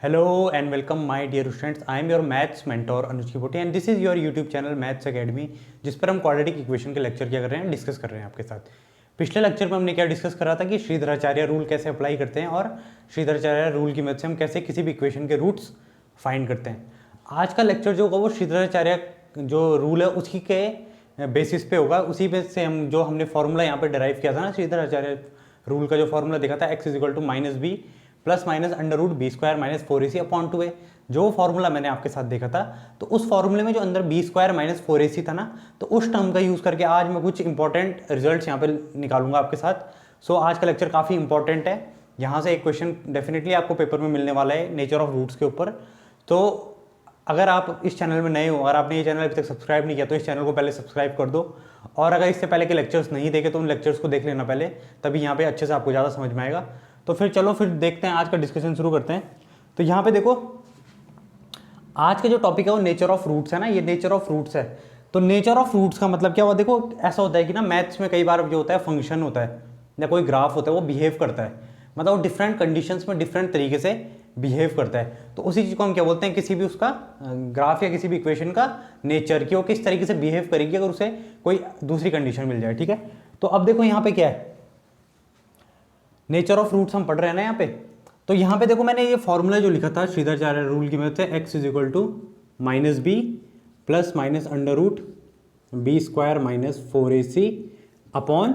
Hello and welcome my dear students. I am your maths mentor Anuj Kipoti and this is your YouTube channel Maths Academy जिस पर हम quadratic equation के lecture क्या कर रहे हैं, डिस्कस कर रहे हैं आपके साथ। पिछले लेक्चर में हमने क्या डिस्कस करा था कि श्रीधराचार्य रूल कैसे अप्लाई करते हैं और श्रीधराचार्य रूल की मदद से हम कैसे किसी भी इक्वेशन के रूट्स फाइंड करते हैं। आज का लेक्चर जो होगा वो श्रीधराचार्य जो रूल है उसकी के बेसिस पे होगा। उसी पे से हम जो हमने फॉर्मूला यहाँ पे डिराइव किया था ना, श्रीधराचार्य रूल का जो फॉर्मूला देखा था x is equal to minus b plus minus under root b square minus 4ac upon 2a, जो फॉर्मूला मैंने आपके साथ देखा था। तो उस फॉर्मूले में जो अंदर बी स्क्वायर माइनस 4ac था ना, तो उस टर्म का यूज़ करके आज मैं कुछ इंपॉर्टेंट रिजल्ट्स यहाँ पे निकालूंगा आपके साथ। सो आज का लेक्चर काफ़ी इंपॉर्टेंट है। यहाँ से एक क्वेश्चन डेफिनेटली आपको पेपर में मिलने वाला है नेचर ऑफ रूट्स के ऊपर। तो अगर आप इस चैनल में नए हो और आपने ये चैनल अभी तक सब्सक्राइब नहीं किया तो इस चैनल को पहले सब्सक्राइब कर दो, और अगर इससे पहले के लेक्चर्स नहीं देखे तो उन लेक्चर्स को देख लेना पहले, तभी यहाँ पे अच्छे से आपको ज़्यादा समझ में आएगा। तो फिर चलो फिर देखते हैं, आज का डिस्कशन शुरू करते हैं। तो यहाँ पे देखो, आज का जो टॉपिक है वो नेचर ऑफ रूट्स है ना, ये नेचर ऑफ रूट्स है। तो नेचर ऑफ रूट्स का मतलब क्या हुआ, देखो ऐसा होता है कि ना मैथ्स में कई बार जो होता है फंक्शन होता है या कोई ग्राफ होता है वो बिहेव करता है, मतलब वो डिफरेंट कंडीशंस में डिफरेंट तरीके से बिहेव करता है। तो उसी चीज़ को हम क्या बोलते हैं, किसी भी उसका ग्राफ या किसी भी इक्वेशन का नेचर, कि वो किस तरीके से बिहेव करेगी अगर उसे कोई दूसरी कंडीशन मिल जाए। ठीक है, तो अब देखो यहाँ पे क्या है, नेचर ऑफ रूट्स हम पढ़ रहे हैं ना यहाँ पे। तो यहाँ पे देखो मैंने ये फॉर्मूला जो लिखा था श्रीधराचार्य रूल की मदद से, x is equal to minus b plus minus under root b square minus 4ac upon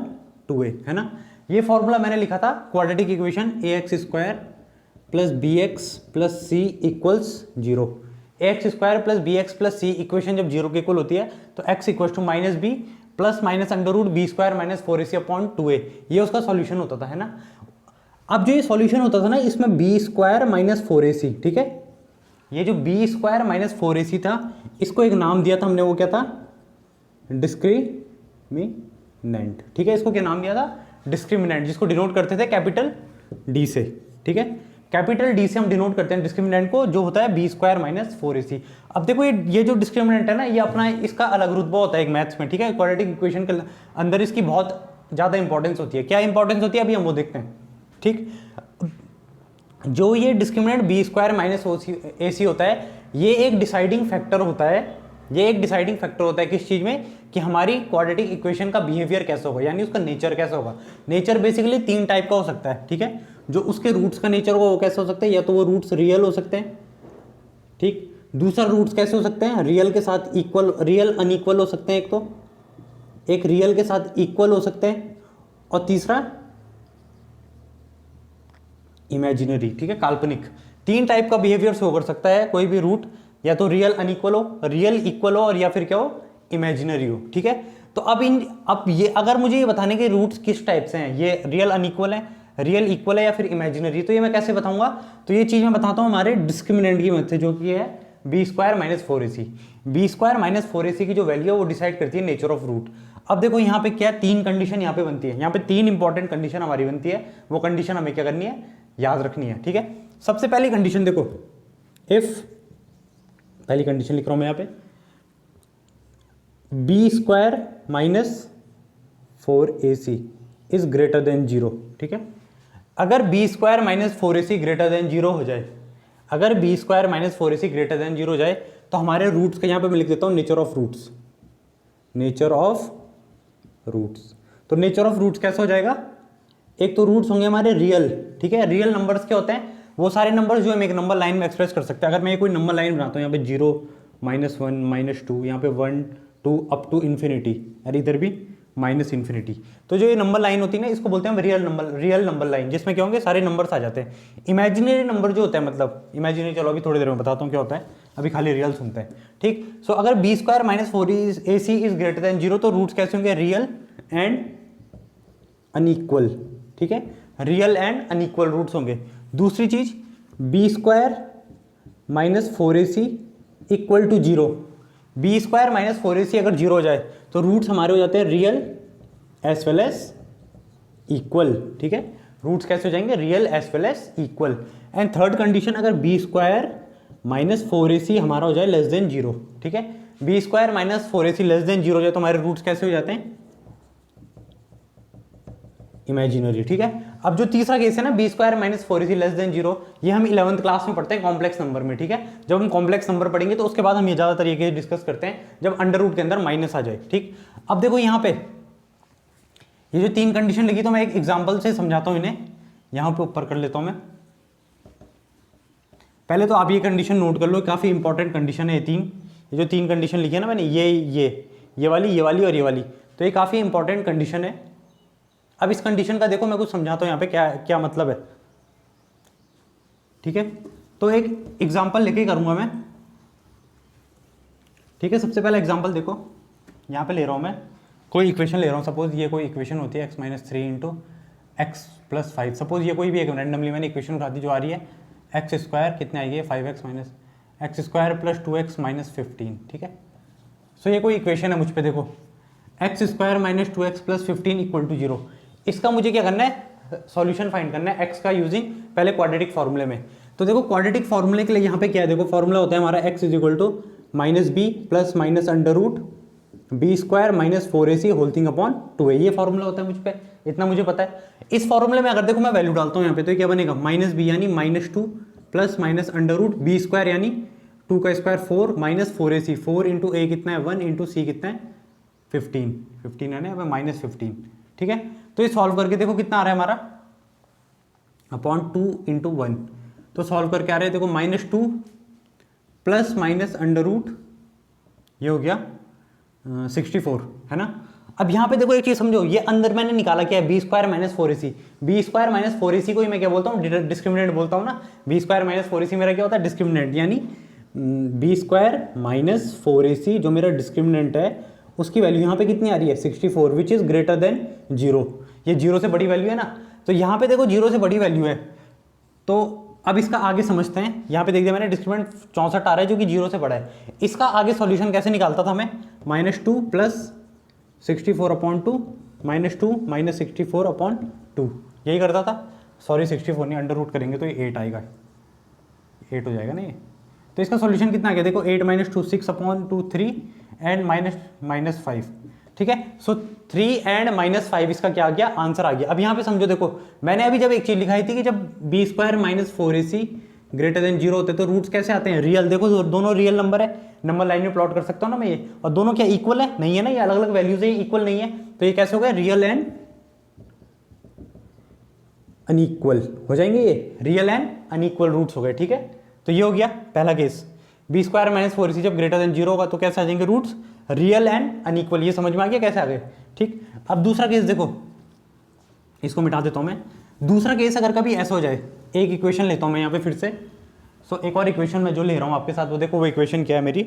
2a, है ना। ये फॉर्मूला मैंने लिखा था quadratic equation ax square plus b x plus c equals 0। ax square plus b x plus c equation जब 0 के equal होती है तो x equal to minus b plus minus under root b square minus 4ac upon 2a, ये उसका solution होता था, है ना। अब जो ये सॉल्यूशन होता था ना, इसमें बी स्क्वायर माइनस 4ac, ठीक है, ये जो बी स्क्वायर माइनस 4ac था इसको एक नाम दिया था हमने, वो क्या था, डिस्क्रिमिनेंट। ठीक है, इसको क्या नाम दिया था, डिस्क्रिमिनेंट, जिसको डिनोट करते थे कैपिटल डी से। ठीक है, कैपिटल डी से हम डिनोट करते हैं डिस्क्रिमिनेंट को, जो होता है बी स्क्वायर माइनस 4ac। अब देखो ये जो डिस्क्रिमिनेंट है ना, ये अपना इसका अलग रुतबा होता है एक मैथ्स में। ठीक है, क्वाड्रेटिक इक्वेशन के अंदर इसकी बहुत ज़्यादा इंपॉर्टेंस होती है। क्या इंपॉर्टेंस होती है अभी हम वो देखते हैं। ठीक, जो ये discriminant b square minus ac होता है, ये एक डिसाइडिंग फैक्टर होता है। ये एक डिसाइडिंग फैक्टर होता है किस चीज़ में, कि हमारी क्वाड्रेटिक इक्वेशन का बिहेवियर कैसा होगा, यानी उसका नेचर कैसा होगा। नेचर बेसिकली 3 टाइप का हो सकता है। ठीक है, जो उसके रूट्स का नेचर होगा वो कैसे हो सकता है, या तो वो रूट्स रियल हो सकते हैं, ठीक, दूसरा रूट्स कैसे हो सकते हैं, रियल के साथ इक्वल, रियल अनइक्वल हो सकते हैं, एक तो एक रियल के साथ इक्वल हो सकते हैं, और तीसरा इमेजिनरी। ठीक है, काल्पनिक। 3 टाइप का बिहेवियर शो कर सकता है कोई भी रूट, या तो रियल अनइक्वल हो, रियल इक्वल हो, और या फिर क्या हो, इमेजिनरी हो। ठीक है, तो अब ये अगर मुझे ये बताने के रूट्स किस टाइप से हैं, ये रियल अनइक्वल है, रियल इक्वल है, या फिर इमेजिनरी, तो ये मैं कैसे बताऊंगा। तो ये चीज़ मैं बताता हूँ हमारे डिस्क्रिमिनेंट की मदद से, जो कि है b square minus 4ac। B square minus 4ac की जो वैल्यू है वो डिसाइड करती है नेचर ऑफ रूट। अब देखो यहाँ पे क्या 3 कंडीशन यहाँ पे बनती है, यहाँ पे 3 इंपॉर्टेंट कंडीशन हमारी बनती है। वो कंडीशन हमें क्या करनी है, याद रखनी है। ठीक है, सबसे पहली कंडीशन देखो, इफ, पहली कंडीशन लिख रहा हूं मैं यहाँ पे, b square minus 4ac is greater than 0। ठीक है, अगर b square minus 4ac greater than 0 हो जाए, अगर b square minus 4ac greater than 0 हो जाए, तो हमारे रूट्स का यहाँ पे मैं लिख देता हूँ nature of roots. Nature of roots, तो नेचर ऑफ रूट्स कैसा हो जाएगा, एक तो रूट्स होंगे हमारे रियल। ठीक है, रियल नंबर्स क्या होते हैं, वो सारे नंबर्स जो हम एक नंबर लाइन में एक्सप्रेस कर सकते हैं। अगर मैं कोई नंबर लाइन बनाता हूँ, यहाँ पे 0 -1 -2, यहाँ पे 1 2 अप टू इन्फिनिटी, और इधर भी माइनस इन्फिनिटी, तो जो ये नंबर लाइन होती है ना, इसको बोलते हैं रियल नंबर लाइन, जिसमें क्या होंगे, सारे नंबर्स आ जाते हैं। इमेजिनरी नंबर जो होता है, मतलब इमेजिनरी, चलो अभी थोड़ी देर में बताता हूँ क्या होता है, अभी खाली रियल सुनते हैं। ठीक, सो अगर b square minus 4ac is greater than 0, तो रूट्स कैसे होंगे, रियल एंड अनइक्वल। ठीक है, रियल एंड अनइक्वल रूट्स होंगे। दूसरी चीज, b square minus 4ac equal to 0। B square minus 4ac अगर 0 हो जाए तो रूट्स हमारे हो जाते हैं real as well as equal. ठीक है, रूट्स कैसे हो जाएंगे, real as well as equal. And third condition, अगर बी स्क्वायर माइनस 4ac हमारा हो जाए लेस देन 0। ठीक है, b square minus 4ac less than 0 हो जाए तो हमारे रूट्स कैसे हो जाते हैं, इमेजिनरी, ठीक है। अब जो तीसरा केस है ना b square minus 4ac less than 0, ये हम 11th क्लास में पढ़ते हैं कॉम्प्लेक्स नंबर में, ठीक है। जब हम कॉम्प्लेक्स नंबर पढ़ेंगे तो उसके बाद हम ये ज़्यादातर ये केस डिस्कस करते हैं जब अंडर रूट के अंदर माइनस आ जाए, ठीक। अब देखो यहाँ पे ये जो 3 कंडीशन लिखी तो मैं एक एग्जाम्पल से समझाता हूँ इन्हें, यहाँ पे ऊपर कर लेता हूँ मैं। पहले तो आप ये कंडीशन नोट कर लो, काफ़ी इंपॉर्टेंट कंडीशन है ये जो 3 कंडीशन लिखी है ना मैंने, ये वाली और ये वाली, तो ये काफ़ी इंपॉर्टेंट कंडीशन है। अब इस कंडीशन का देखो मैं कुछ समझाता हूँ यहाँ पे क्या क्या मतलब है, ठीक है। तो एक एग्जाम्पल लेके करूँगा मैं, ठीक है। सबसे पहला एग्जाम्पल देखो, यहाँ पे ले रहा हूँ मैं कोई इक्वेशन ले रहा हूँ, सपोज ये कोई इक्वेशन होती है x - 3 into x plus 5, suppose ये कोई भी एक रैंडमली मैंने इक्वेशन उठा दी जो आ रही है एक्स स्क्वायर कितने आएगी 5x minus x square plus 2x minus 15, ठीक है। सो ये कोई इक्वेशन है मुझ पे, देखो x square minus 2x plus 15 equal to 0। इसका मुझे क्या करना है, सॉल्यूशन फाइंड करना है x का यूजिंग पहले क्वाड्रेटिक फॉर्मूले में। तो देखो क्वाड्रेटिक फॉर्मूले के लिए यहाँ पे क्या है, देखो फॉर्मूला होता है हमारा x is equal to minus b plus minus under root b square minus 4ac whole thing upon 2a, ये फॉर्मूला होता है मुझ पे, इतना मुझे पता है। इस फॉर्मूले में अगर देखो मैं वैल्यू डालता हूँ यहाँ पे तो क्या बनेगा माइनस बी यानी -2 plus minus under root b square यानी 2 का स्क्वायर 4 माइनस 4ac, 4 इंटू ए कितना है 1 इंटू सी कितना है 15 है ना माइनस 15, ठीक है। तो ये सॉल्व करके देखो कितना आ रहा है हमारा अपॉन 2 इंटू 1, तो सॉल्व करके आ रहे हैं देखो -2 प्लस माइनस अंडर रूट ये हो गया 64, है ना। अब यहाँ पे देखो एक चीज समझो, ये अंदर मैंने निकाला क्या है b square minus 4ac, b square minus 4ac को ही मैं क्या बोलता हूँ डिस्क्रिमिनेंट बोलता हूँ ना। बी स्क्वायर माइनस 4ac मेरा क्या होता है डिस्क्रिमिनेंट, यानी बी स्क्वायर माइनस 4ac जो मेरा डिस्क्रिमिनेंट है उसकी वैल्यू यहाँ पे कितनी आ रही है 64 विच इज ग्रेटर देन 0, ये 0 से बड़ी वैल्यू है ना। तो यहाँ पे देखो 0 से बड़ी वैल्यू है, तो अब इसका आगे समझते हैं। यहाँ पे देख दिया मैंने डिस्क्रिमिनेंट 64 आ रहा है जो कि 0 से बड़ा है। इसका आगे सॉल्यूशन कैसे निकालता था मैं, -2 प्लस 64 अपॉन 2 -2 माइनस 64 अपॉन 2, यही करता था। सॉरी 64 नहीं, अंडर रूट करेंगे तो ये 8 आएगा, 8 हो जाएगा ना ये। तो इसका सॉल्यूशन कितना आ गया देखो 8 - 2 6 अपॉन 2 3 एंड माइनस 5, ठीक है। सो 3 एंड -5 इसका क्या आ गया आंसर आ गया। अब यहाँ पे समझो देखो मैंने अभी जब एक चीज लिखाई थी कि जब b square minus 4ac greater than 0 होते तो रूट्स कैसे आते हैं रियल, देखो दोनों रियल नंबर है, नंबर लाइन में प्लॉट कर सकता हूँ ना मैं ये, और दोनों क्या इक्वल है नहीं है ना, ये अलग अलग वैल्यूज है, इक्वल नहीं है, तो ये कैसे हो गया रियल एंड अनइक्वल हो जाएंगे, ये रियल एंड अनइक्वल रूट्स हो गए, ठीक है। तो ये हो गया पहला case, B square minus 4ac जब ग्रेटर देन 0 होगा तो कैसे आ जाएंगे रूट्स रियल एंड अनइक्वल, ये समझ में आ गया कैसे आ गए, ठीक। अब दूसरा केस देखो, इसको मिटा देता हूं मैं। दूसरा केस अगर कभी ऐसा हो जाए, एक इक्वेशन लेता हूं मैं यहाँ पे फिर से। सो एक और इक्वेशन मैं जो ले रहा हूं आपके साथ वो देखो, वो इक्वेशन क्या है मेरी,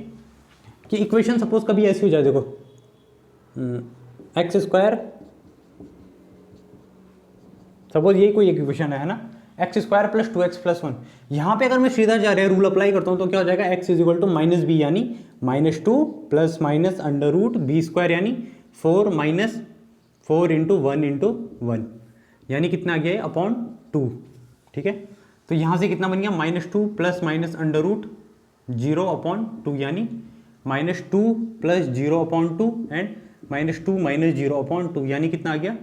कि इक्वेशन सपोज कभी ऐसी हो जाए, देखो एक्स स्क्वायर, सपोज यही कोई एक इक्वेशन है ना, x square plus 2x plus 1। यहाँ पे अगर मैं सीधा जा रहा है रूल अप्लाई करता हूँ तो क्या हो जाएगा x is equal to minus b यानी -2 plus minus under root b square यानी 4 माइनस 4 इंटू 1 इंटू 1 यानी कितना आ गया है अपॉन 2, ठीक है। तो यहाँ से कितना बन गया -2 plus minus under root 0 upon 2 यानी -2 plus 0 upon 2 and -2 minus 0 upon 2 यानी कितना आ गया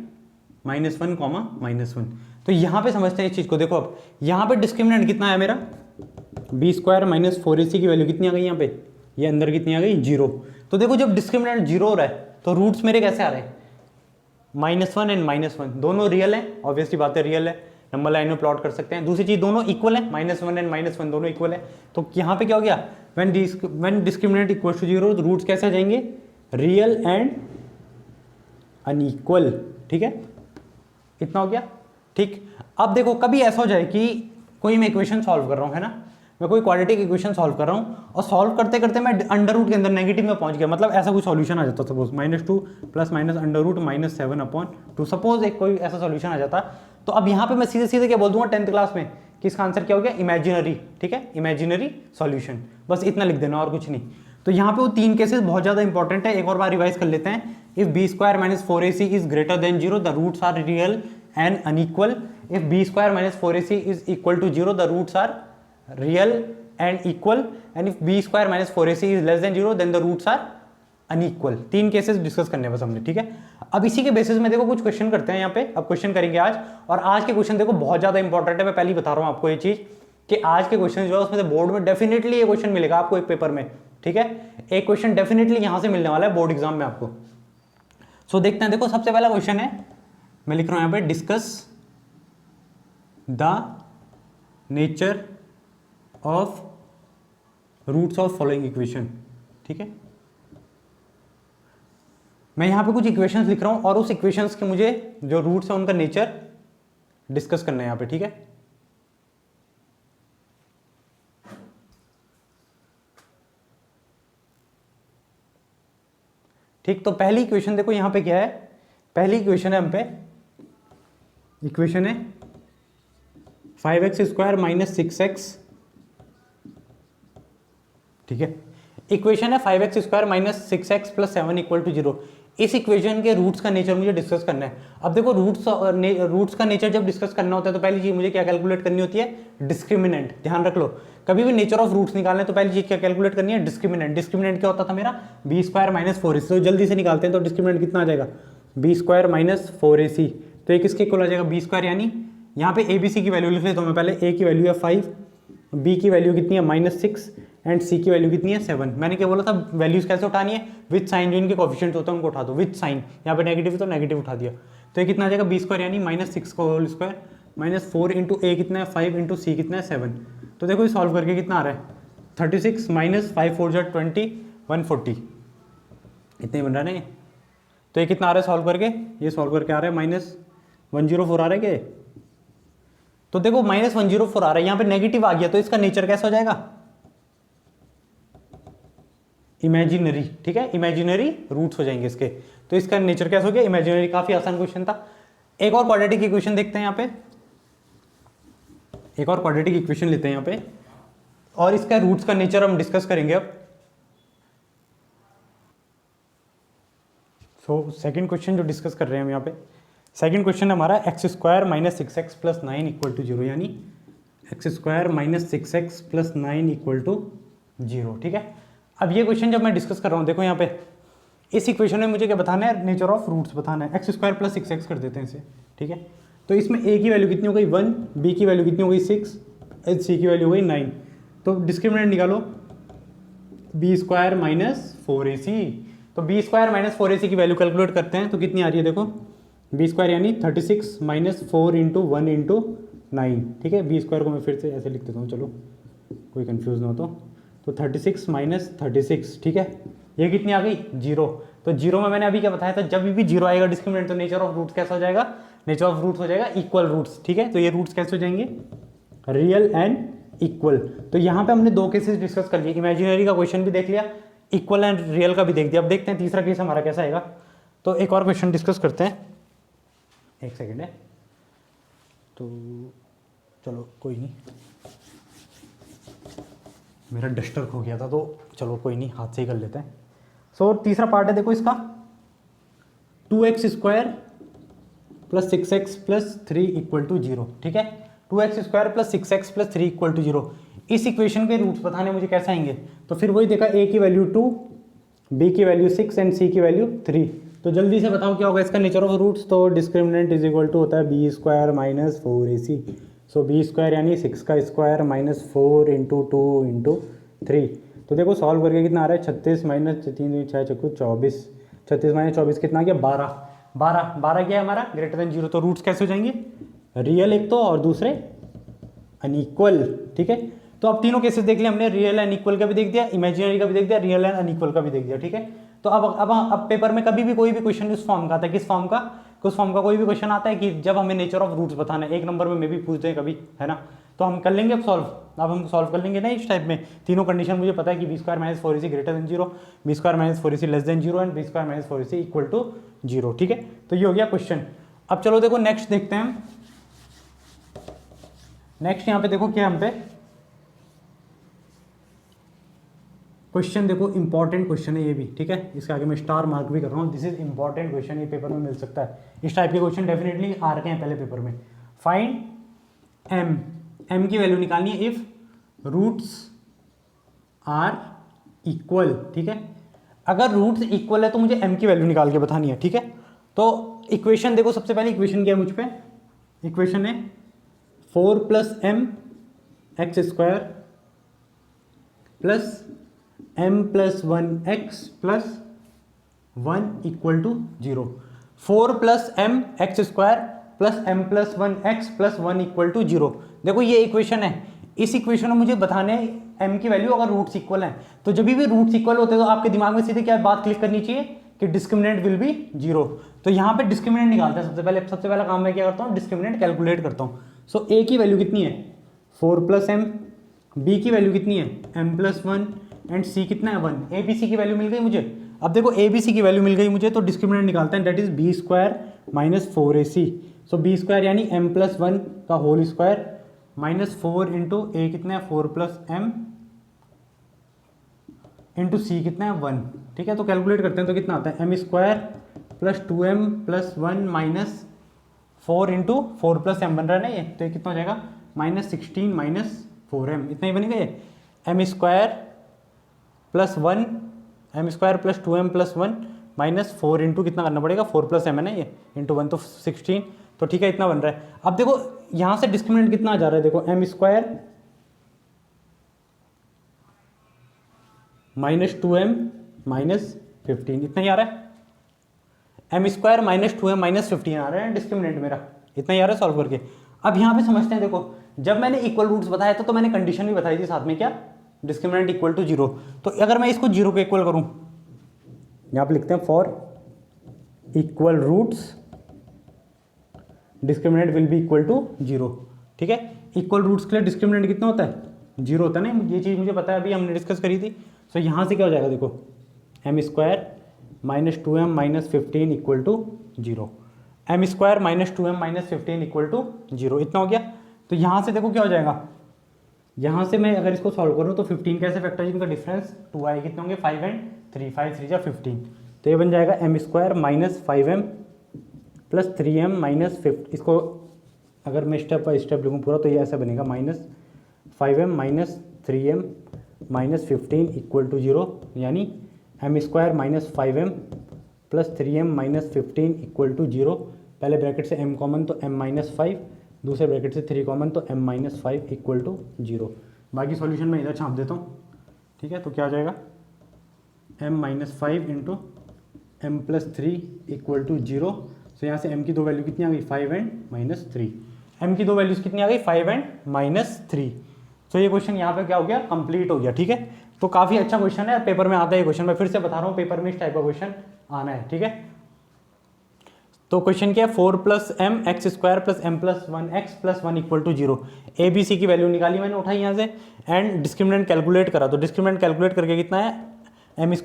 -1 कॉमा -1। तो यहाँ पे समझते हैं इस चीज को, देखो अब यहाँ पे डिस्क्रिमिनेंट कितना है मेरा बी स्क्वायर माइनस 4ac की वैल्यू कितनी आ गई यहाँ पे, ये अंदर कितनी आ गई 0। तो देखो जब डिस्क्रिमिनेंट 0 हो रहा है तो रूट्स मेरे कैसे आ रहे हैं -1 एंड -1, दोनों रियल है, ऑब्वियसली बात है रियल है, नंबर लाइन में प्लॉट कर सकते हैं। दूसरी चीज दोनों इक्वल है, -1 एंड -1 दोनों इक्वल है। तो यहाँ पे क्या हो गया when discriminant equal to 0 roots कैसे आ जाएंगे रियल एंड अनइक्वल, ठीक है, इतना हो गया, ठीक। अब देखो कभी ऐसा हो जाए कि कोई मैं इक्वेशन सॉल्व कर रहा हूँ, है ना, मैं कोई क्वाड्रेटिक इक्वेशन सॉल्व कर रहा हूँ और सॉल्व करते करते मैं अंडर रूट के अंदर नेगेटिव में पहुंच गया, मतलब ऐसा कोई सॉल्यूशन आ जाता, suppose -2 plus minus under root -7 upon 2, suppose एक कोई ऐसा सॉल्यूशन आ जाता। तो अब यहाँ पे मैं सीधे सीधे क्या बोल दूंगा 10th क्लास में कि इसका आंसर क्या हो गया इमेजिनरी, ठीक है, इमेजिनरी सॉल्यूशन, बस इतना लिख देना और कुछ नहीं। तो यहाँ पे वो 3 केसेस बहुत ज्यादा इंपॉर्टेंट है, एक और बार रिवाइज कर लेते हैं। If b square minus 4ac is greater than 0 the roots are real and unequal. If b square minus 4ac is equal to 0 the roots are real and equal, and if b square minus 4ac is less than 0 then the roots are unequal. 3 cases discuss करने हैं बस हमने, ठीक है। अब इसी के basis में देखो कुछ क्वेश्चन करते हैं यहाँ पे, अब क्वेश्चन करेंगे आज। और आज के क्वेश्चन देखो बहुत ज्यादा इंपॉर्टेंट है, मैं पहले ही बता रहा हूँ आपको ये चीज कि आज के क्वेश्चन जो है उसमें से बोर्ड में डेफिनेटली ये क्वेश्चन मिलेगा आपको एक पेपर में, ठीक है। एक क्वेश्चन डेफिनेटली यहां से मिलने वाला है बोर्ड एग्जाम में आपको। सो देखते हैं, देखो सबसे पहला क्वेश्चन है, मैं लिख रहा हूं यहां पे, discuss the nature of roots of following equation, ठीक है। मैं यहां पे कुछ इक्वेशंस लिख रहा हूं और उस इक्वेशंस के मुझे जो रूट्स है उनका नेचर डिस्कस करना है यहां पे, ठीक है। ठीक, तो पहली इक्वेशन देखो यहां पे क्या है, पहली इक्वेशन है हम पे, इक्वेशन है 5x स्क्वायर माइनस 6x, ठीक है। इक्वेशन है 5x square minus 6x plus 7 equal to 0। इस इक्वेशन के रूट्स का नेचर मुझे डिस्कस करना है। अब देखो रूट्स का नेचर जब डिस्कस करना होता है तो पहली चीज मुझे क्या कैलकुलेट करनी होती है, डिस्क्रिमिनेंट। ध्यान रख लो, कभी भी नेचर ऑफ रूट्स निकालने तो पहली चीज क्या कैलकुलेट करनी है, डिस्क्रिमिनेंट। डिस्क्रिमिनेंट क्या होता था मेरा, बी स्क्वायर माइनस 4ac। तो जल्दी से निकालते हैं, तो डिस्क्रिमिनेंट कितना आ जाएगा, बी स्क्वायर माइनस 4ac। तो ये किसके इक्वल आ जाएगा, बी स्क्वायर, यानी यहाँ पे ABC की वैल्यू लिख लेता हूँ मैं पहले। A की वैल्यू है 5, B की वैल्यू कितनी है -6 एंड C की वैल्यू कितनी है 7। मैंने क्या बोला था, वैल्यूज कैसे उठानी है, विद साइन, जो इनके कोफिशिएंट होते हैं उनको उठा दो विद साइन। यहाँ पे नेगेटिव है तो नेगेटिव उठा दिया, तो ये कितना आ जाएगा, बी स्क्वायर यानी -6 का whole square minus 4 into A कितना है 5 इंटू C कितना है 7। तो देखो ये सॉल्व करके कितना आ रहा है, 36 माइनस 5 4 20 140, इतने बन रहा है ना। तो ये कितना आ रहा है सॉल्व करके, ये सॉल्व करके आ रहा है -104 आ रहा है क्या, तो देखो -104 आ रहा है, यहाँ पे नेगेटिव आ गया तो इसका नेचर कैसा हो जाएगा, इमेजिनरी, ठीक है। इमेजिनरी रूट्स हो जाएंगे इसके, तो इसका नेचर कैसा हो गया, इमेजिनरी। काफी आसान क्वेश्चन था। एक और क्वाड्रेटिक इक्वेशन देखते हैं यहाँ पे, एक और क्वाड्रेटिक इक्वेशन लेते हैं यहाँ पे और इसका रूट्स का नेचर हम डिस्कस करेंगे अब। सो सेकंड क्वेश्चन जो डिस्कस कर रहे हैं हम यहाँ पे, सेकंड क्वेश्चन हमारा x square minus 6x plus 9 equal to 0, यानी x square minus 6x plus 9 equal to 0, ठीक है। अब ये क्वेश्चन जब मैं डिस्कस कर रहा हूँ, देखो यहाँ पे इस इक्वेशन में मुझे क्या बताना है, नेचर ऑफ रूट्स बताना है। x स्क्वायर प्लस 6x कर देते हैं इसे, ठीक है। तो इसमें a की वैल्यू कितनी हो गई 1, b की वैल्यू कितनी हो गई 6, c की वैल्यू हो गई 9। तो डिस्क्रिमिनेंट निकालो, b स्क्वायर माइनस 4ac। तो b स्क्वायर माइनस 4ac की वैल्यू कैलकुलेट करते हैं तो कितनी आ रही है, देखो बी स्क्वायर यानी 36 माइनस 4 इंटू 1 इंटू 9, ठीक है। बी स्क्वायर को मैं फिर से ऐसे लिख देता हूँ, चलो कोई कंफ्यूज ना हो तो 36 माइनस 36, ठीक है। ये कितनी आ गई 0। तो 0 में मैंने अभी क्या बताया था, जब भी 0 आएगा डिस्क्रिमिनेंट तो नेचर ऑफ रूट्स कैसा हो जाएगा, नेचर ऑफ रूट्स हो जाएगा इक्वल रूट्स, ठीक है। तो ये रूट्स कैसे हो जाएंगे, रियल एंड इक्वल। तो यहाँ पे हमने 2 केसेस डिस्कस कर लिए, इमेजिनरी का क्वेश्चन भी देख लिया, इक्वल एंड रियल का भी देख दिया। अब देखते हैं तीसरा केस हमारा कैसा आएगा। तो एक और क्वेश्चन डिस्कस करते हैं, एक सेकेंड है, तो चलो कोई नहीं, मेरा डस्टर खो गया था तो चलो कोई नहीं, हाथ से ही कर लेते हैं। सो तीसरा पार्ट है, देखो इसका 2x square plus 6x plus 3 equal to 0, ठीक है। 2x square plus 6x plus 3 equal to 0, इस इक्वेशन के रूट्स बताने मुझे कैसे आएंगे। तो फिर वही देखा, a की वैल्यू 2, b की वैल्यू 6 एंड c की वैल्यू 3। तो जल्दी से बताओ क्या होगा इसका नेचर ऑफ रूट्स। तो डिस्क्रिमिनेंट इज इक्वल टू होता है बी स्क्वायर माइनस 4ac। सो बी स्क्वायर यानी 6 का स्क्वायर माइनस 4 इंटू 2 इंटू 3। तो देखो सॉल्व करके कितना आ रहा है, 36 माइनस 3 6 चक्कू 24, 36 माइनस 24 कितना आ गया 12, 12 क्या है हमारा ग्रेटर देन 0। तो रूट्स कैसे हो जाएंगे, रियल एक तो और दूसरे अनइक्वल, ठीक है। तो अब तीनों केसेस देख लिया हमने, रियल एंड इक्वल का भी देख दिया, इमेजिनरी का भी देख दिया, रियल एंड अनइक्वल का भी देख दिया, ठीक है। तो अब पेपर में कभी भी कोई भी क्वेश्चन इस फॉर्म का आता है, किस फॉर्म का, उस फॉर्म का कोई भी क्वेश्चन आता है कि जब हमें नेचर ऑफ रूट्स बताना है, 1 नंबर में भी पूछते हैं कभी, है ना। तो हम कर लेंगे अब सॉल्व, अब हम सॉल्व कर लेंगे ना इस टाइप में। तीनों कंडीशन मुझे पता है कि b square minus 4ac greater than 0, b square minus 4ac less than 0 and b square minus 4ac equal to 0, ठीक है। तो ये हो गया क्वेश्चन। अब चलो देखो नेक्स्ट देखते हैं, नेक्स्ट यहाँ पे देखो क्या हम पे क्वेश्चन, देखो इंपॉर्टेंट क्वेश्चन है ये भी, ठीक है। इसके आगे मैं स्टार मार्क भी कर रहा हूँ, दिस इज इंपॉर्टेंट क्वेश्चन, ये पेपर में मिल सकता है। इस टाइप के क्वेश्चन डेफिनेटली आ रखे हैं पहले पेपर में। फाइंड m की वैल्यू निकालनी है इफ रूट्स आर इक्वल, ठीक है। अगर रूट्स इक्वल है तो मुझे m की वैल्यू निकाल के बतानी है, ठीक है। तो इक्वेशन देखो, सबसे पहले इक्वेशन क्या है मुझ पे, इक्वेशन है 4 + mx² plus m + 1x + 1 = 0। 4 + mx² plus m + 1x + 1 = 0। देखो ये इक्वेशन है, इस इक्वेशन में मुझे बताने m की वैल्यू अगर रूट्स इक्वल हैं, तो जब भी रूट्स इक्वल होते हैं तो आपके दिमाग में सीधे क्या बात क्लिक करनी चाहिए कि डिस्क्रिमिनेंट विल बी 0। तो यहाँ पे डिस्क्रिमिनेंट निकालते हैं सबसे पहला काम मैं क्या करता हूँ, डिस्क्रिमिनेंट कैलकुलेट करता हूँ। सो a की वैल्यू कितनी है 4 + m, b की वैल्यू कितनी है m + 1 एंड c कितना है 1। a b c की वैल्यू मिल गई मुझे। अब देखो a b c की वैल्यू मिल गई मुझे, तो डिस्क्रिमिनेंट निकालते हैं, that is b² - 4ac। So b² यानी m + 1 का whole square minus 4 into a कितना है 4 + m इंटू c कितना है 1, ठीक है। तो कैलकुलेट करते हैं तो कितना आता है m² + 2m + 1 - 4 इंटू 4 + m बन रहा है ना ये, तो ये कितना हो जाएगा -16 - 4m, इतना ही बनेगा ये। m² + 1 m² + 2m + 1 - 4 इंटू कितना करना पड़ेगा 4 + m है ना ये, इंटू 1 तो 16, तो ठीक है इतना बन रहा है। अब देखो यहाँ से डिस्क्रिमिनेंट कितना आ जा रहा है, देखो m² - 2m - 15 इतना ही आ रहा है। m² - 2m - 15 आ रहा है डिस्क्रिमिनेंट मेरा, इतना ही आ रहा है सॉल्व करके। अब यहाँ पे समझते हैं, देखो जब मैंने इक्वल रूट्स बताया था तो मैंने कंडीशन भी बताई थी साथ में, क्या डिस्क्रिमिनेंट इक्वल टू 0। तो अगर मैं इसको 0 के इक्वल करूँ, यहाँ पे लिखते हैं for equal roots discriminant will be equal to 0, ठीक है। इक्वल रूट्स के लिए डिस्क्रिमिनेंट कितना होता है 0 होता है ना, ये चीज़ मुझे पता है, अभी हमने डिस्कस करी थी। सो यहाँ से क्या हो जाएगा, देखो m² - 2m - 15 = 0, m² - 2m - 15 = 0, इतना हो गया। तो यहाँ से देखो क्या हो जाएगा, यहाँ से मैं अगर इसको सॉल्व करूँ तो 15 कैसे फैक्टराइज का डिफरेंस 2 आए, कितने होंगे 5 एंड 3, 5 3 = 15, तो ये बन जाएगा m² - 5m + 3m - 15। इसको अगर मैं स्टेप बाय स्टेप लिखूँ पूरा तो ये ऐसा बनेगा -5m - 3m - 15 = 0, यानी m² - 5m + 3m - 15 = 0। पहले ब्रैकेट से m कॉमन तो m - 5, दूसरे ब्रैकेट से 3 कॉमन तो m - 5 = 0। बाकी सॉल्यूशन मैं इधर छाप देता हूँ, ठीक है। तो क्या आ जाएगा m - 5 इंटू m + 3 = 0। तो यहाँ से m की दो वैल्यू कितनी आ गई 5 एंड -3, m की दो वैल्यूज कितनी आ गई 5 एंड -3। तो ये क्वेश्चन यहाँ पे क्या हो गया कंप्लीट हो गया, ठीक है। तो काफ़ी अच्छा क्वेश्चन है, पेपर में आता है ये क्वेश्चन, मैं फिर से बता रहा हूँ पेपर में इस टाइप का क्वेश्चन आना है, ठीक है। तो क्वेश्चन क्या है 4 + mx² + m + 1x + 1 = 0। A B C की वैल्यू निकाली मैंने, उठाई यहाँ से, एंड डिस्क्रिमिनेंट कैलकुलेट करा, तो डिस्क्रिमिनेंट कैलकुलेट करके कितना है m² -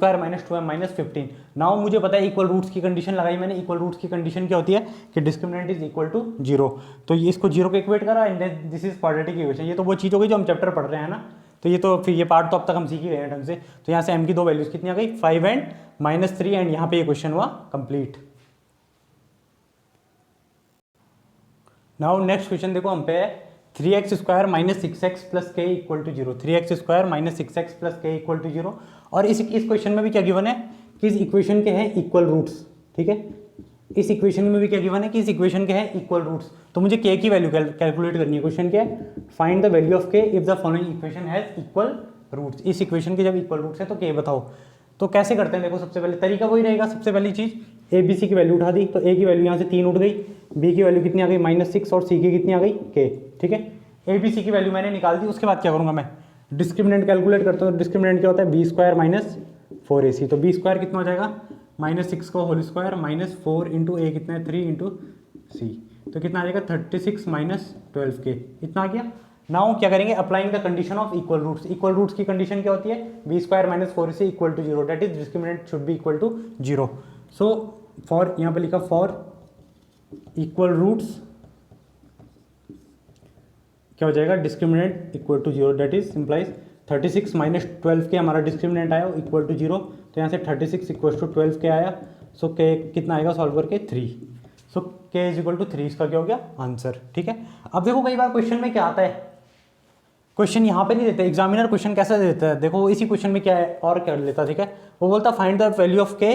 2m - 15। नाउ मुझे पता है इक्वल रूट्स की कंडीशन लगाई मैंने। इक्वल रूट्स की कंडीशन क्या होती है कि डिस्क्रिमिनेंट इज इक्वल टू 0। तो ये इसको 0 को इक्वेट करा and then this is quadratic equation. ये तो वो चीज़ हो गई जो हम चैप्टर पढ़ रहे हैं ना, तो ये तो फिर ये पार्ट तो अब तक हम सीख ही गए हैं ढंग से। तो यहाँ से m की दो वैल्यूज कितनी आ गई 5 एंड -3, एंड यहाँ पे ये क्वेश्चन हुआ कंप्लीट। नाउ नेक्स्ट क्वेश्चन देखो हम पे है 3x² - 6x + k = 0। 3x² - 6x + k = 0। और इस क्वेश्चन में भी क्या गिवन है कि इस इक्वेशन के हैं इक्वल रूट्स, ठीक है। इस इक्वेशन में भी क्या गिवन है कि इस इक्वेशन के हैं इक्वल रूट्स। तो मुझे k की वैल्यू कैलकुलेट करनी है। क्वेश्चन क्या है find the value of k if the following equation has equal roots. इस इक्वेशन के जब इक्वल रूट्स है तो k बताओ। तो कैसे करते हैं, देखो सबसे पहले तरीका वही रहेगा। सबसे पहली चीज़ ए बी सी की वैल्यू उठा दी, तो ए की वैल्यू यहाँ से 3 उठ गई, बी की वैल्यू कितनी आ गई -6 और सी की कितनी आ गई k, ठीक है। ए बी सी की वैल्यू मैंने निकाल दी। उसके बाद क्या करूँगा मैं डिस्क्रिमिनेंट कैलकुलेट करता हूँ। डिस्क्रिमिनेंट क्या होता है b² - 4ac। तो b² कितना हो जाएगा -6 का होल स्क्वायर -4 इंटू ए कितना है 3 इंटू सी, तो कितना आ जाएगा 36 - 12k, इतना आ गया। नाउ क्या करेंगे applying the condition of equal roots. Equal roots की कंडीशन क्या होती है b² - 4ac = 0, that is discriminant should be equal to 0। So for यहाँ पे लिखा फॉर इक्वल रूट्स क्या हो जाएगा discriminant equal to 0, that is implies 36 - 12k हमारा डिस्क्रिमिनेंट आया इक्वल टू 0। तो यहाँ से 36 = 12k आया। सो k कितना आएगा सॉल्व करके 3। सो k = 3 इसका क्या हो गया आंसर, ठीक है। अब देखो कई बार क्वेश्चन में क्या आता है, क्वेश्चन यहाँ पे नहीं देते, एग्जामिनर क्वेश्चन कैसे देता है देखो, इसी क्वेश्चन में क्या है और कर लेता, ठीक है। वो बोलता find the value of k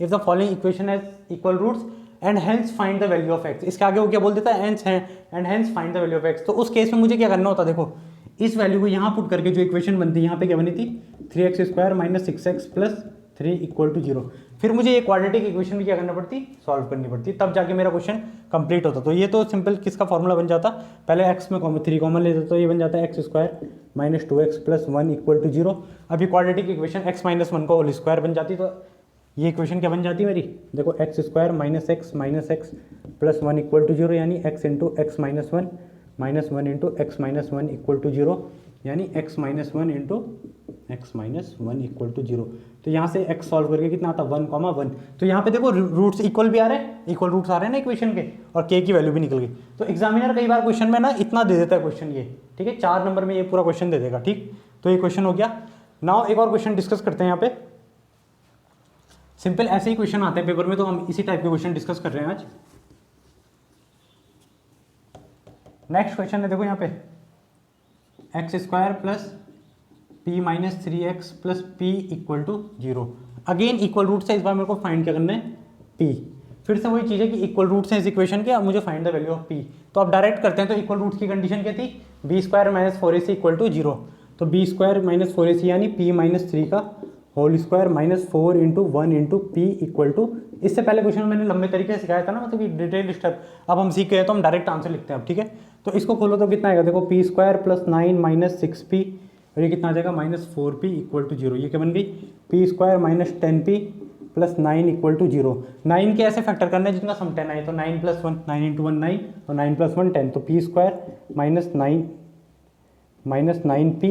if the following equation has equal roots and hence find the value of x. इसके आगे वो क्या बोल देता है, and hence find the value of x. तो उस केस में मुझे क्या करना होता, देखो इस वैल्यू को यहाँ पुट करके जो इक्वेशन बनती है, यहाँ पे क्या बनी थी 3x² - 6x + 3 = 0। फिर मुझे ये क्वाड्रेटिक इक्वेशन भी क्या करना पड़ती, सॉल्व करनी पड़ती, तब जाके मेरा क्वेश्चन कंप्लीट होता। तो ये तो सिंपल किसका फॉर्मूला बन जाता, पहले x में 3 कॉमन लेते तो ये बन जाता है x² - 2x + 1 = 0। अब ये क्वाड्रेटिक इक्वेशन x - 1 का होल स्क्वायर बन जाती, तो ये इक्वेशन क्या बन जाती है मेरी, देखो x² - x - x + 1 = 0, यानी x × x - 1 - 1 × x - 1 = 0, यानी x - 1 × x - 1 = 0। तो यहाँ से x सॉल्व करके कितना आता, 1, 1। तो यहाँ पे देखो रूट्स इक्वल भी आ रहे हैं, इक्वल रूट्स आ रहे हैं ना इक्वेशन के, और k की वैल्यू भी निकल गई। तो एग्जामिनर कई बार क्वेश्चन में ना इतना दे देता है क्वेश्चन ये, ठीक है, 4 नंबर में ये पूरा क्वेश्चन दे देगा, ठीक। तो ये क्वेश्चन हो गया। नाउ एक और क्वेश्चन डिस्कस करते हैं यहाँ पे। सिंपल ऐसे ही क्वेश्चन आते हैं पेपर में, तो हम इसी टाइप के क्वेश्चन डिस्कस कर रहे हैं आज। नेक्स्ट क्वेश्चन है देखो यहाँ पे, x² + p - 3x + p = 0। Again equal roots है, इस बार मेरे को फाइंड क्या करना है, p। फिर से वही चीज़ है कि इक्वल रूट्स हैं इस इक्वेशन के, अब मुझे find the value of p। तो अब डायरेक्ट करते हैं। तो इक्वल रूट्स की कंडीशन क्या थी, b² - 4ac = 0। तो b² - 4ac यानी p - 3 का होल स्क्वायर -4 × 1 × p = इससे पहले क्वेश्चन में मैंने लंबे तरीके से सिखाया था ना, मतलब कि डिटेल स्टेप। अब हम सीख गए तो हम डायरेक्ट आंसर लिखते हैं अब, ठीक है। तो इसको खोलो तो कितना आएगा, देखो p² + 9 - 6p, और ये कितना आ जाएगा -4p = 0। ये क्या बन गई, p² - 10p + 9 = 0। 9 के ऐसे फैक्टर करने हैं जिनका सम 10 आए, तो 9 + 1 9 × 1 9 और 9 + 1 10। तो p² - 9p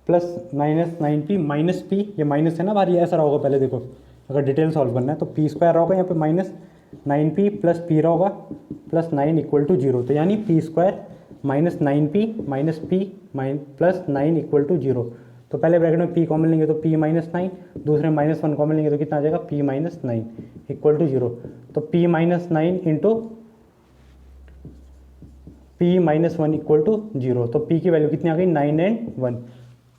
+ -9p ये माइनस है ना बाहर, ये ऐसा रहा होगा पहले, देखो अगर डिटेल सॉल्व करना है तो p² रहा होगा यहाँ पे -9p + p रहा होगा + 9 = 0। तो यानी p² - 9p - p + 9 = 0। तो पहले ब्रैकेट में p कॉमन लेंगे तो p - 9, दूसरे में -1 कॉमन लेंगे तो कितना आ जाएगा, p - 9 = 0। तो p - 9 × p - 1 = 0। तो p की वैल्यू कितनी आ गई, 9 और 1,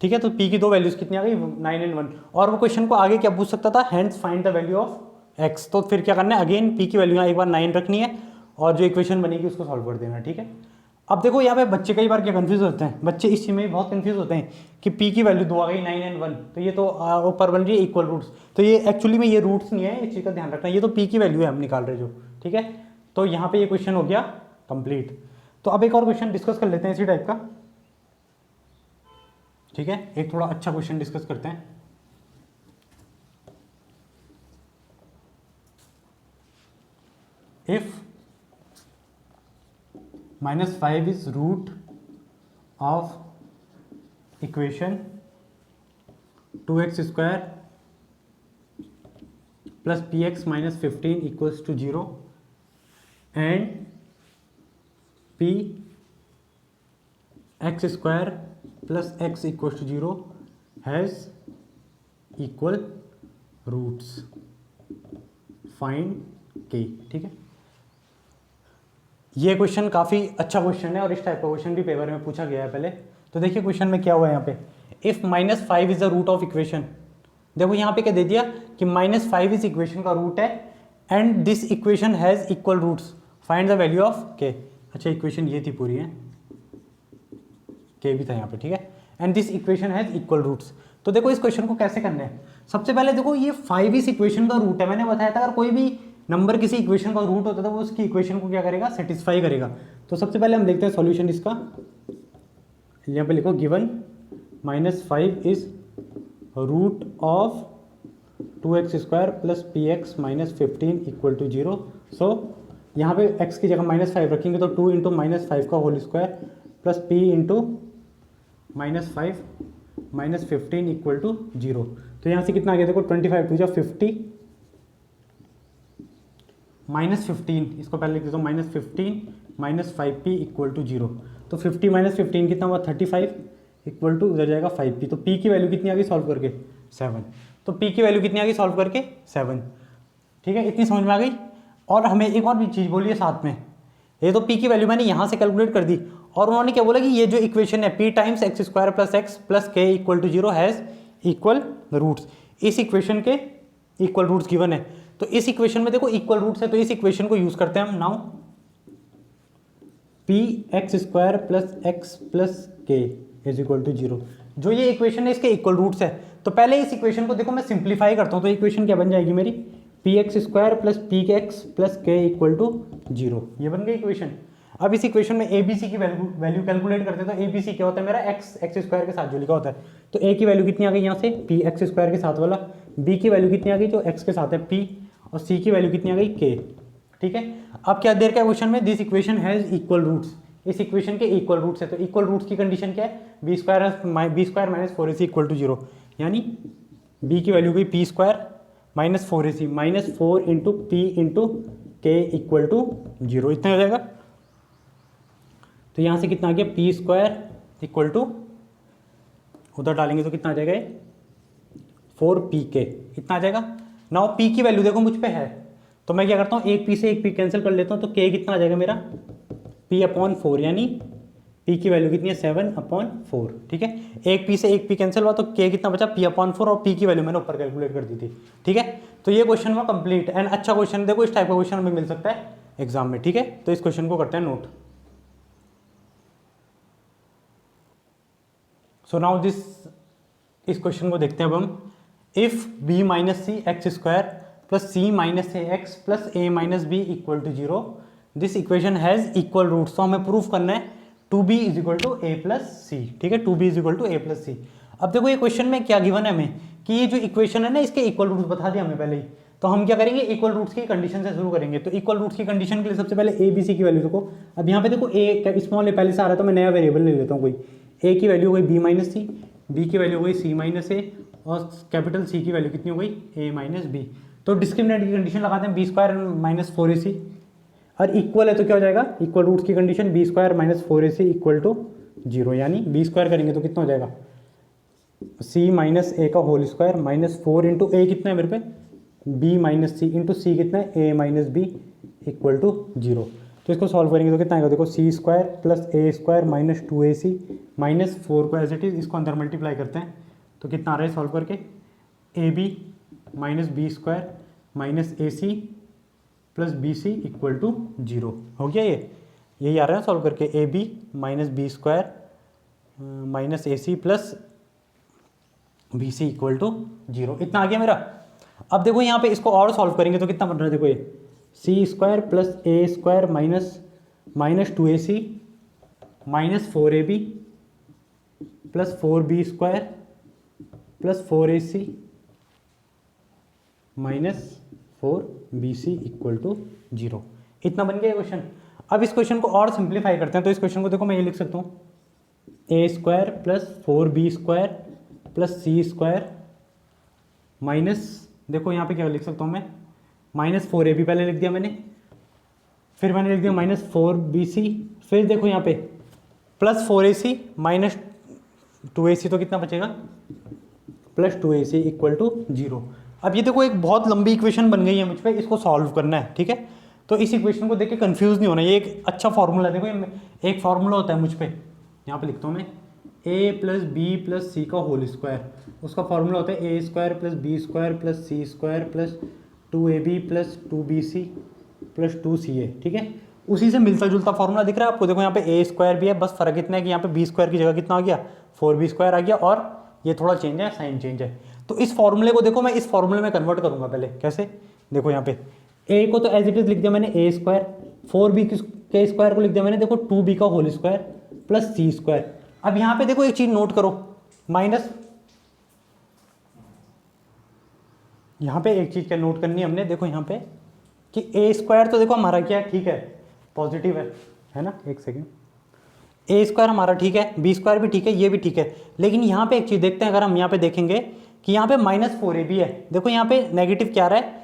ठीक है। तो p की दो वैल्यूज कितनी आ गई, 9 और 1। और वो क्वेश्चन को आगे क्या पूछ सकता था, hence find the value of x। तो फिर क्या करना है, अगेन p की वैल्यू यहाँ एक बार 9 रखनी है, और जो इक्वेशन बनेगी उसको सॉल्व कर देना, ठीक है। अब देखो यहाँ पे बच्चे कई बार क्या कंफ्यूज होते हैं, बच्चे इस चीज़ में बहुत कंफ्यूज होते हैं कि p की वैल्यू 2 आ गई, 9 और 1, तो ये तो ऊपर बन रही है इक्वल रूट्स। तो ये एक्चुअली में ये रूट्स नहीं है, इस चीज़ का ध्यान रखना, ये तो p की वैल्यू है हम निकाल रहे जो, ठीक है। तो यहाँ पे ये क्वेश्चन हो गया कंप्लीट। तो अब एक और क्वेश्चन डिस्कस कर लेते हैं इसी टाइप का, ठीक है। एक थोड़ा अच्छा क्वेश्चन डिस्कस करते हैं। If -5 is root of equation 2x² + px - 15 = 0 and p x² + x = 0 has equal roots, find k, ठीक है। ये क्वेश्चन काफ़ी अच्छा क्वेश्चन है, और इस टाइप का क्वेश्चन भी पेपर में पूछा गया है पहले। तो देखिए क्वेश्चन में क्या हुआ है यहाँ पे, if -5 is the root of equation. देखो यहाँ पे क्या दे दिया कि -5 इस इक्वेशन का रूट है, and this equation has equal roots, find the value of k। अच्छा इक्वेशन ये थी पूरी है, k भी था यहाँ पे, ठीक है। And this equation has equal roots. तो देखो इस क्वेश्चन को कैसे करना है, सबसे पहले देखो ये 5 इस इक्वेशन का रूट है। मैंने बताया था अगर कोई भी नंबर किसी इक्वेशन का रूट होता है तो वो उसकी इक्वेशन को क्या करेगा, सेटिस्फाई करेगा। तो सबसे पहले हम देखते हैं सॉल्यूशन इसका। यहाँ पे लिखो given -5 is root of 2x² + px - 15 = 0। So यहाँ पे x की जगह -5 रखेंगे तो 2 × -5 का होल स्क्वायर + p × -5 - 15 = 0। तो यहाँ से कितना आ गया, देखो 25 2 50 -15, इसको पहले लिख देता हूँ, -15 - 5p = 0। तो 50 - 15 कितना हुआ, 35 = उधर जाएगा 5p। तो p की वैल्यू कितनी आ गई सॉल्व करके, 7। तो p की वैल्यू कितनी आ गई सॉल्व करके, 7, ठीक है। इतनी समझ में आ गई। और हमें एक और भी चीज़ बोलिए साथ में ये तो p की वैल्यू मैंने यहाँ से कैलकुलेट कर दी, और उन्होंने क्या बोला कि ये जो इक्वेशन है p times x square plus x plus k equal to 0 has equal roots. इस इक्वेशन के इक्वल रूट्स गिवन है, तो इस इक्वेशन में देखो इक्वल रूट्स है, तो इस इक्वेशन को यूज करते हैं हम now. P x square plus x plus के इज इक्वल टू 0, जो ये इक्वेशन है इसके इक्वल रूट्स है। तो पहले इस इक्वेशन को देखो मैं सिंप्लीफाई करता हूँ, तो इक्वेशन क्या बन जाएगी मेरी, P x square plus P के x plus k equal to 0, ये बन गई इक्वेशन। अब इस इक्वेशन में ए बी सी की वैल्यू कैलकुलेट करते हैं, तो ए बी सी क्या होता है मेरा, एक्स एक्स स्क्वायर के साथ जो लिखा होता है, तो ए की वैल्यू कितनी आ गई यहाँ से, पी एक्स स्क्वायर के साथ वाला, बी की वैल्यू कितनी आ गई जो एक्स के साथ है पी, और सी की वैल्यू कितनी आ गई के। ठीक है, अब क्या देर का क्वेश्चन में, this equation has equal roots, इस इक्वेशन के इक्वल रूट्स है, तो इक्वल रूट्स की कंडीशन क्या है, b square minus 4ac equal to 0, यानी बी की वैल्यू गई p square minus 4ac minus 4 into p into k equal to 0, इतना हो जाएगा। तो यहाँ से कितना आ गया, पी स्क्वायर इक्वल टू, उधर डालेंगे तो कितना आ जाएगा, 4pk, इतना आ जाएगा। नाउ p की वैल्यू देखो मुझ पे है, तो मैं क्या करता हूँ, एक p से एक p कैंसिल कर लेता हूँ, तो k कितना आ जाएगा मेरा, p अपॉन 4, यानी p की वैल्यू कितनी है 7/4। ठीक है, एक p से एक p कैंसिल हुआ, तो k कितना बचा, p अपॉन 4, और p की वैल्यू मैंने ऊपर कैलकुलेट कर दी थी। ठीक है, तो ये क्वेश्चन हुआ कंप्लीट एंड अच्छा क्वेश्चन, देखो इस टाइप का क्वेश्चन हमें मिल सकता है एग्जाम में। ठीक है, तो इस क्वेश्चन को करते हैं नोट। सो नाउ दिस, इस क्वेश्चन को देखते हैं अब हम। If b minus c x square plus c minus a x plus a minus b equal to 0, this equation has equal roots, तो हमें प्रूफ करना है 2b is equal to a plus c. ठीक है, 2b is equal to a plus c. अब देखो ये question में क्या गिवन है हमें, कि ये जो इक्वेशन है ना इसके इक्वल रूट्स बता दिया हमें पहले ही, तो हम क्या करेंगे, इक्वल रूट्स की कंडीशन से शुरू करेंगे। तो इक्वल रूट्स की कंडीशन के लिए सबसे पहले ए बी सी की वैल्यू देखो। अब यहाँ पे देखो ए स्मॉल ए पहले से आ रहा है, तो मैं नया वेरिएबल ले लेता हूँ कोई। ए की वैल्यू हो गई बी माइनस सी, बी की वैल्यू हो गई सी माइनस ए, और कैपिटल सी की वैल्यू कितनी हो गई, ए माइनस बी। तो डिस्क्रिमिनेंट की कंडीशन लगाते हैं, बी स्क्वायर माइनस 4ac, और इक्वल है तो क्या हो जाएगा, इक्वल रूट्स की condition b square minus 4ac equal to 0, यानी बी स्क्वायर करेंगे तो कितना हो जाएगा, सी माइनस ए का होल स्क्वायर माइनस 4 इंटू ए कितना है मेरे पे, बी माइनस सी इंटू सी कितना है, ए माइनस बी इक्वल टू 0। तो इसको सॉल्व करेंगे तो कितना आएगा, देखो सी square plus a square minus 2ac minus 4 को एज इट इज इसको अंदर मल्टीप्लाई करते हैं, तो कितना आ रहा है सॉल्व करके, a b minus b square minus a c plus b c equal to 0 हो गया। ये यही आ रहा है सॉल्व करके, a b minus b square minus a c plus b c equal to 0, इतना आ गया मेरा। अब देखो यहाँ पे इसको और सॉल्व करेंगे तो कितना बन रहा है, देखो ये c square plus a square minus 2ac minus 4ab plus 4b square plus 4ac minus 4bc equal to 0, इतना बन गया क्वेश्चन। अब इस क्वेश्चन को और सिंप्लीफाई करते हैं, तो इस क्वेश्चन को देखो मैं ये लिख सकता हूँ, a square plus 4b square plus c square minus, देखो यहाँ पे क्या लिख सकता हूँ मैं, माइनस 4ab पहले लिख दिया मैंने, फिर मैंने लिख दिया माइनस 4bc, फिर देखो यहाँ पे प्लस 4ac माइनस 2ac, तो कितना बचेगा, प्लस 2ac इक्वल टू 0। अब ये देखो एक बहुत लंबी इक्वेशन बन गई है मुझ पे, इसको सॉल्व करना है। ठीक है, तो इस इक्वेशन को देख के कंफ्यूज नहीं होना, ये एक अच्छा फॉर्मूला है। देखो एक फॉर्मूला होता है मुझ पे, यहाँ पे लिखता हूँ मैं, a plus b plus c का होल स्क्वायर, उसका फॉर्मूला होता है a square plus b square plus c square plus 2ab plus 2bc plus 2ca। ठीक है, उसी से मिलता जुलता फॉर्मूला दिख रहा है आपको, देखो यहाँ पे ए स्क्वायर भी है, बस फर्क इतना है कि यहाँ पे बी स्क्वायर की जगह कितना आ गया, 4b स्क्वायर आ गया, और ये थोड़ा चेंज है, साइन चेंज है। तो इस फॉर्मूले को देखो मैं इस फॉर्मूले में कन्वर्ट करूंगा पहले, कैसे, देखो यहाँ पे ए को तो एज इट इज लिख दिया मैंने ए स्क्वायर, 4b के स्क्वायर को लिख दिया मैंने, देखो 2b का whole square plus c square. अब यहाँ पे देखो एक चीज नोट करो, माइनस, यहाँ पे एक चीज क्या नोट करनी है हमने, देखो यहाँ पे कि ए स्क्वायर तो देखो हमारा क्या है, ठीक है, पॉजिटिव है ना, एक सेकेंड, ए स्क्वायर हमारा ठीक है, बी स्क्वायर भी ठीक है, ये भी ठीक है, लेकिन यहाँ पे एक चीज़ देखते हैं, अगर हम यहाँ पे देखेंगे कि यहाँ पे माइनस 4ab है, देखो यहाँ पे नेगेटिव क्या आ रहा है,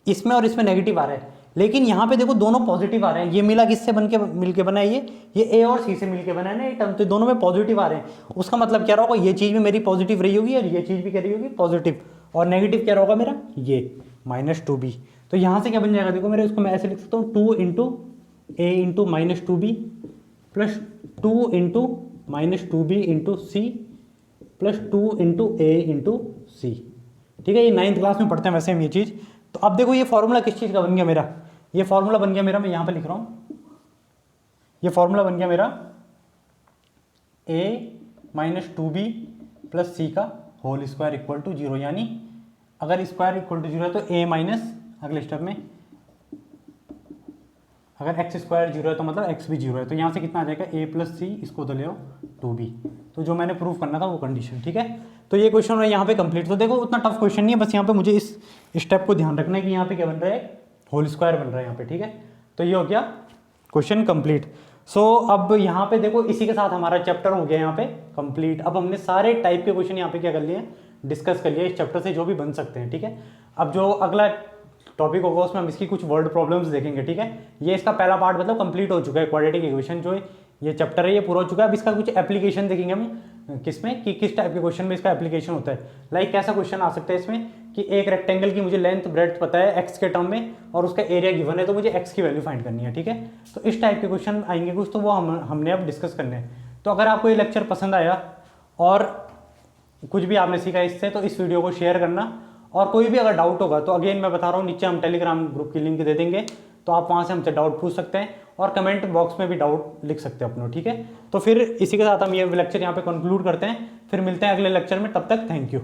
इसमें और इसमें नेगेटिव आ रहा है, लेकिन यहाँ पे देखो दोनों पॉजिटिव आ रहे हैं। ये मिला किससे मिलके बना है, ये ए और सी से मिलके बना है ना ये टर्म, तो दोनों में पॉजिटिव आ रहे हैं। उसका मतलब क्या रहा होगा, ये चीज़ भी मेरी पॉजिटिव रही होगी और ये चीज़ भी क्या रही होगी, पॉजिटिव, और नेगेटिव क्या होगा मेरा, ये माइनस 2b। तो यहाँ से क्या बन जाएगा, देखो मेरे, उसको मैं ऐसे लिख सकता हूँ 2 into a into minus two b plus 2 into minus two b into c plus 2 into a into c. ठीक है, ये 9th क्लास में पढ़ते हैं वैसे हम ये चीज़। तो अब देखो ये फॉर्मूला किस चीज़ का बन गया मेरा, ये फॉर्मूला बन गया मेरा, मैं यहाँ पे लिख रहा हूँ, ये फॉर्मूला बन गया मेरा ए minus two b plus c का होल स्क्वायर इक्वल टू 0, यानी अगर स्क्वायर इक्वल टू 0 है तो ए माइनस, अगले स्टेप में अगर एक्स स्क्वायर 0 है तो मतलब एक्स भी 0 है, तो यहाँ से कितना आ जाएगा ए प्लस सी, इसको तो ले आओ 2b। तो जो मैंने प्रूव करना था वो कंडीशन। ठीक है, तो ये क्वेश्चन है यहाँ पे कंप्लीट। तो देखो उतना टफ क्वेश्चन नहीं है, बस यहाँ पे मुझे इस स्टेप को ध्यान रखना है कि यहाँ पे क्या बन रहा है, होल स्क्वायर बन रहा है यहाँ पे। ठीक है, तो ये हो गया क्वेश्चन कंप्लीट। सो अब यहाँ पे देखो इसी के साथ हमारा चैप्टर हो गया यहाँ पे कंप्लीट। अब हमने सारे टाइप के क्वेश्चन यहाँ पे क्या कर लिए हैं, डिस्कस कर लिए इस चैप्टर से, जो भी बन सकते हैं। ठीक है, अब जो अगला टॉपिक होगा उसमें हम इसकी कुछ वर्ड प्रॉब्लम्स देखेंगे। ठीक है, ये इसका पहला पार्ट मतलब कंप्लीट हो चुका है, क्वाड्रेटिक इक्वेशन जो है ये चैप्टर है ये पूरा हो चुका है। अब इसका कुछ एप्लीकेशन देखेंगे हम, किसमें कि किस टाइप के क्वेश्चन में इसका एप्लीकेशन होता है। लाइक कैसा क्वेश्चन आ सकता है इसमें कि एक रेक्टेंगल की मुझे लेंथ ब्रेड्थ पता है एक्स के टर्म में और उसका एरिया गिवन है, तो मुझे एक्स की वैल्यू फाइंड करनी है। ठीक है, तो इस टाइप के क्वेश्चन आएंगे कुछ, तो वो हमने अब डिस्कस करने हैं। तो अगर आपको ये लेक्चर पसंद आया और कुछ भी आपने सीखा इससे, तो इस वीडियो को शेयर करना। और कोई भी अगर डाउट होगा तो अगेन मैं बता रहा हूँ, नीचे हम टेलीग्राम ग्रुप की लिंक दे देंगे, तो आप वहाँ से हमसे डाउट पूछ सकते हैं और कमेंट बॉक्स में भी डाउट लिख सकते हैं अपना। ठीक है, तो फिर इसी के साथ हम ये लेक्चर यहाँ पे कंक्लूड करते हैं, फिर मिलते हैं अगले लेक्चर में, तब तक थैंक यू।